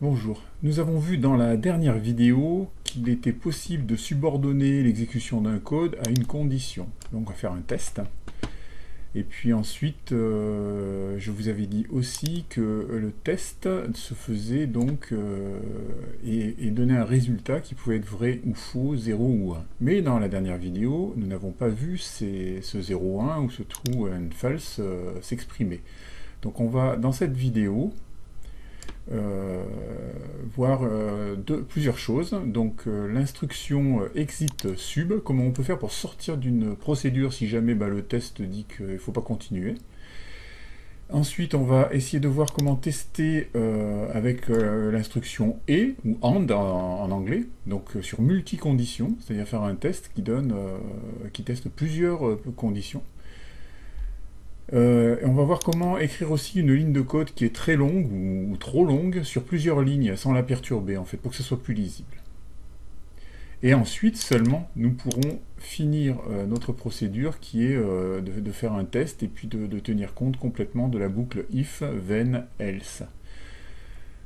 Bonjour, nous avons vu dans la dernière vidéo qu'il était possible de subordonner l'exécution d'un code à une condition. Donc on va faire un test. Et puis ensuite, je vous avais dit aussi que le test se faisait donc et donnait un résultat qui pouvait être vrai ou faux, 0 ou 1. Mais dans la dernière vidéo, nous n'avons pas vu ce 0 ou 1 ou ce true and false s'exprimer. Donc on va, dans cette vidéo, voir plusieurs choses. Donc l'instruction exit sub, comment on peut faire pour sortir d'une procédure si jamais le test dit qu'il ne faut pas continuer. Ensuite, on va essayer de voir comment tester avec l'instruction et ou and en anglais, donc sur multi-conditions, c'est-à-dire faire un test qui teste plusieurs conditions. On va voir comment écrire aussi une ligne de code qui est très longue ou trop longue sur plusieurs lignes sans la perturber en fait, pour que ce soit plus lisible. Et ensuite seulement nous pourrons finir notre procédure qui est de faire un test et puis de tenir compte complètement de la boucle if, then, else.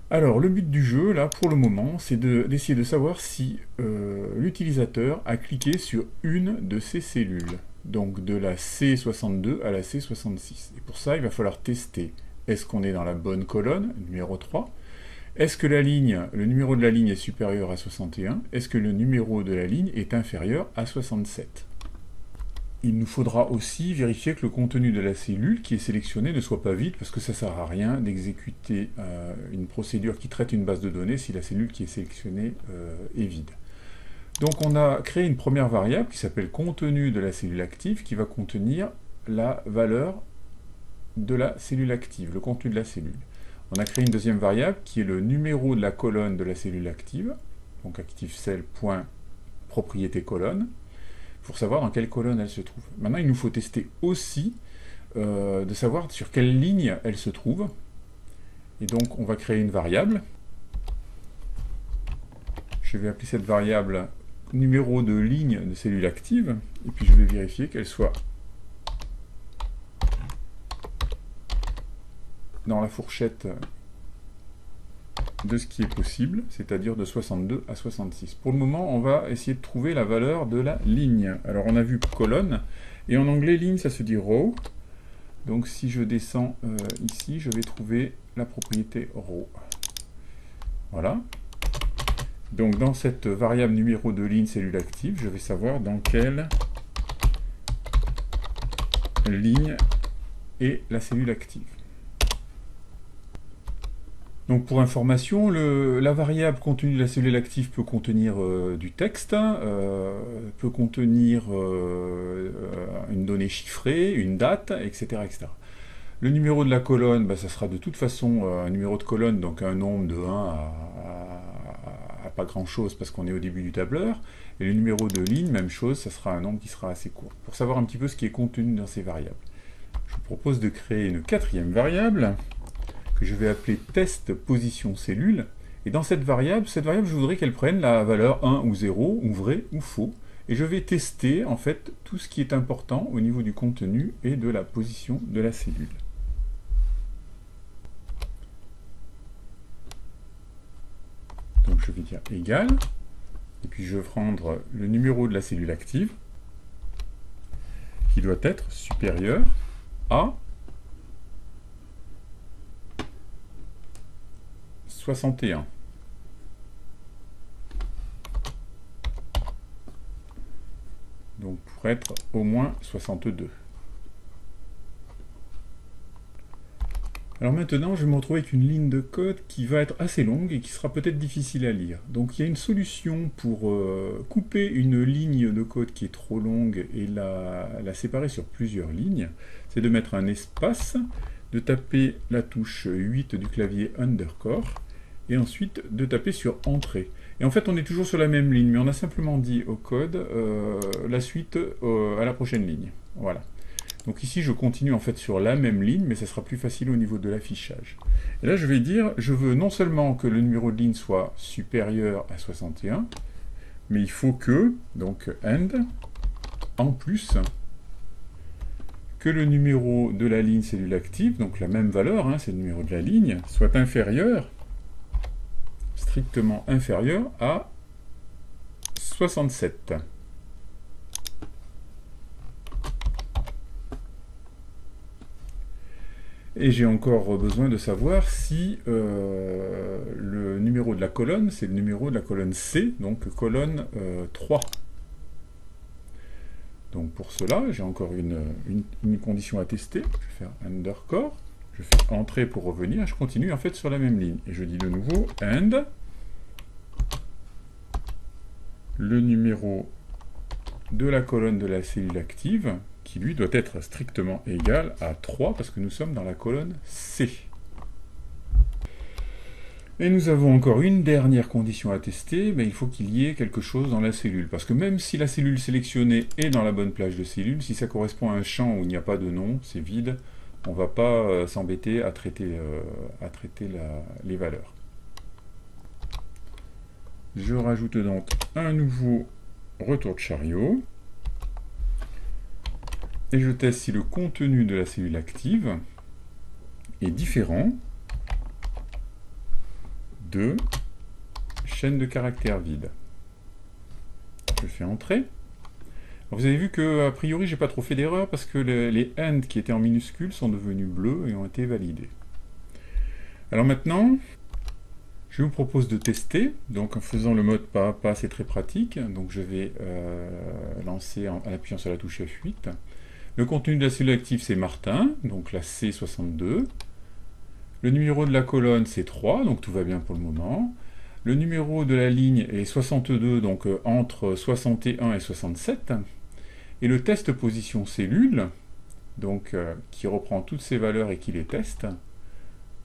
Alors le but du jeu là pour le moment c'est d'essayer de savoir si l'utilisateur a cliqué sur une de ces cellules. Donc de la C62 à la C66. Et pour ça, il va falloir tester, est-ce qu'on est dans la bonne colonne, numéro 3? Est-ce que le numéro de la ligne est supérieur à 61? Est-ce que le numéro de la ligne est inférieur à 67? Il nous faudra aussi vérifier que le contenu de la cellule qui est sélectionnée ne soit pas vide, parce que ça ne sert à rien d'exécuter une procédure qui traite une base de données si la cellule qui est sélectionnée est vide. Donc on a créé une première variable qui s'appelle contenu de la cellule active, qui va contenir la valeur de la cellule active, le contenu de la cellule. On a créé une deuxième variable qui est le numéro de la colonne de la cellule active, donc ActiveCell.propriété colonne, pour savoir dans quelle colonne elle se trouve. Maintenant il nous faut tester aussi de savoir sur quelle ligne elle se trouve. Et donc on va créer une variable. Je vais appeler cette variable numéro de ligne de cellule active, et puis je vais vérifier qu'elle soit dans la fourchette de ce qui est possible, c'est-à-dire de 62 à 66. Pour le moment, on va essayer de trouver la valeur de la ligne. Alors on a vu colonne, et en anglais ligne ça se dit row, donc si je descends ici, je vais trouver la propriété row. Voilà. Donc dans cette variable numéro de ligne cellule active, je vais savoir dans quelle ligne est la cellule active. Donc pour information, la variable contenu de la cellule active peut contenir du texte, peut contenir une donnée chiffrée, une date, etc., etc. Le numéro de la colonne, ça sera de toute façon un numéro de colonne, donc un nombre de 1 à pas grand chose parce qu'on est au début du tableur, et le numéro de ligne, même chose, ça sera un nombre qui sera assez court. Pour savoir un petit peu ce qui est contenu dans ces variables, je vous propose de créer une quatrième variable, que je vais appeler test position cellule, et dans cette variable, je voudrais qu'elle prenne la valeur 1 ou 0, ou vrai ou faux, et je vais tester en fait tout ce qui est important au niveau du contenu et de la position de la cellule. Donc je vais dire égal, et puis je vais prendre le numéro de la cellule active, qui doit être supérieur à 61. Donc pour être au moins 62. Alors maintenant, je vais me retrouver avec une ligne de code qui va être assez longue et qui sera peut-être difficile à lire. Donc il y a une solution pour couper une ligne de code qui est trop longue et la séparer sur plusieurs lignes. C'est de mettre un espace, de taper la touche 8 du clavier underscore, et ensuite de taper sur entrée. Et en fait, on est toujours sur la même ligne, mais on a simplement dit au code la suite à la prochaine ligne. Voilà. Donc ici, je continue en fait sur la même ligne, mais ça sera plus facile au niveau de l'affichage. Et là, je vais dire, je veux non seulement que le numéro de ligne soit supérieur à 61, mais il faut que, donc AND, en plus, que le numéro de la ligne cellule active, donc la même valeur, hein, c'est le numéro de la ligne, soit inférieur, strictement inférieur à 67. Et j'ai encore besoin de savoir si le numéro de la colonne, c'est le numéro de la colonne C, donc colonne 3. Donc pour cela, j'ai encore une condition à tester. Je vais faire underscore, je fais entrer pour revenir, je continue en fait sur la même ligne. Et je dis de nouveau and le numéro de la colonne de la cellule active, qui lui doit être strictement égal à 3, parce que nous sommes dans la colonne C. Et nous avons encore une dernière condition à tester, mais il faut qu'il y ait quelque chose dans la cellule. Parce que même si la cellule sélectionnée est dans la bonne plage de cellules, si ça correspond à un champ où il n'y a pas de nom, c'est vide, on ne va pas s'embêter à traiter, les valeurs. Je rajoute donc un nouveau retour de chariot. Et je teste si le contenu de la cellule active est différent de chaîne de caractères vide. Je fais entrer. Alors vous avez vu que a priori j'ai pas trop fait d'erreur parce que les AND qui étaient en minuscules sont devenus bleus et ont été validés. Alors maintenant, je vous propose de tester, donc en faisant le mode pas à pas, c'est très pratique. Donc je vais lancer en appuyant sur la touche F8. Le contenu de la cellule active, c'est Martin, donc la C62. Le numéro de la colonne, c'est 3, donc tout va bien pour le moment. Le numéro de la ligne est 62, donc entre 61 et 67. Et le test position cellule, donc qui reprend toutes ces valeurs et qui les teste,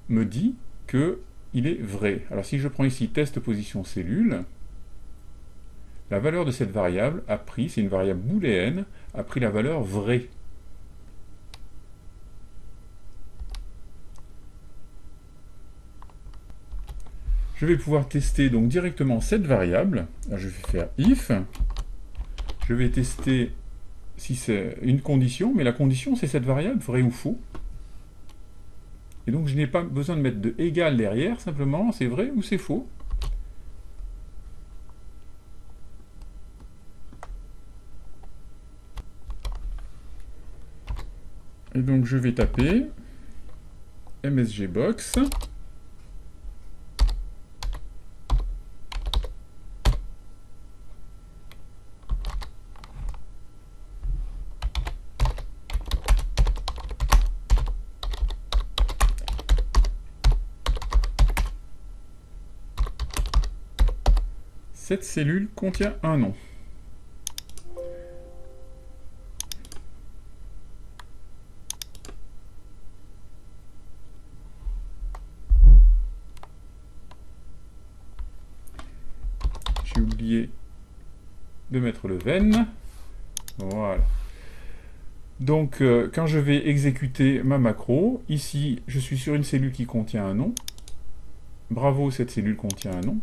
me dit qu'il est vrai. Alors si je prends ici test position cellule, la valeur de cette variable a pris, c'est une variable booléenne, a pris la valeur vraie. Je vais pouvoir tester donc directement cette variable. Alors, je vais faire if. Je vais tester si c'est une condition, mais la condition c'est cette variable, vrai ou faux. Et donc je n'ai pas besoin de mettre de égal derrière, simplement c'est vrai ou c'est faux. Et donc je vais taper msgbox. Cette cellule contient un nom. J'ai oublié de mettre le ven. Voilà. Donc, quand je vais exécuter ma macro, ici, je suis sur une cellule qui contient un nom. Bravo, cette cellule contient un nom.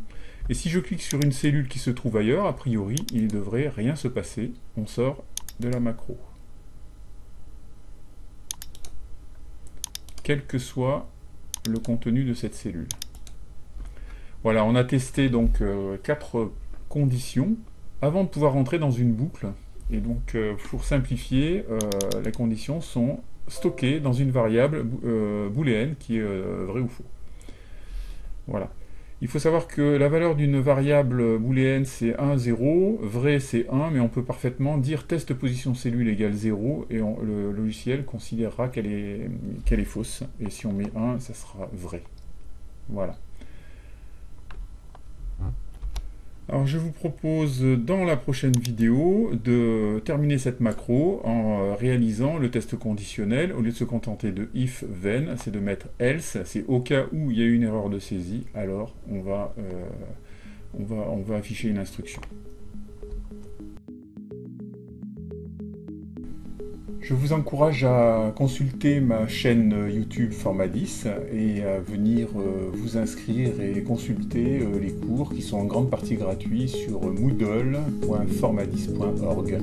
Et si je clique sur une cellule qui se trouve ailleurs, a priori, il ne devrait rien se passer. On sort de la macro. Quel que soit le contenu de cette cellule. Voilà, on a testé donc 4 conditions avant de pouvoir rentrer dans une boucle. Et donc, pour simplifier, les conditions sont stockées dans une variable booléenne qui est vrai ou faux. Voilà. Il faut savoir que la valeur d'une variable booléenne c'est 1, 0, vrai c'est 1, mais on peut parfaitement dire test position cellule égale 0, et le logiciel considérera qu'elle est fausse, et si on met 1, ça sera vrai. Voilà. Alors je vous propose dans la prochaine vidéo de terminer cette macro en réalisant le test conditionnel. Au lieu de se contenter de if, then, c'est de mettre else, c'est au cas où il y a une erreur de saisie, alors on va afficher une instruction. Je vous encourage à consulter ma chaîne YouTube Formadis et à venir vous inscrire et consulter les cours qui sont en grande partie gratuits sur moodle.formadis.org.